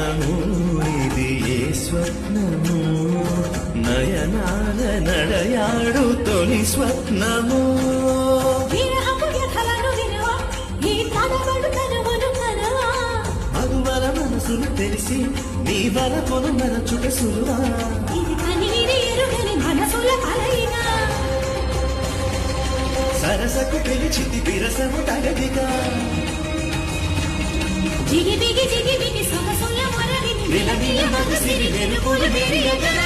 స్వప్నము ఇది ఏ స్వప్నము నయనాల నడయాడు తొలి స్వప్నము మధువర మనసులు తెలిసి నీ వల కొను మరచుట సులువా సరసకు పిలిచితి విరసము తగదిగా జిగి బిగి సొగసుల మొరవిని విలవిల మగసిరి వెలుగులు మెరియగల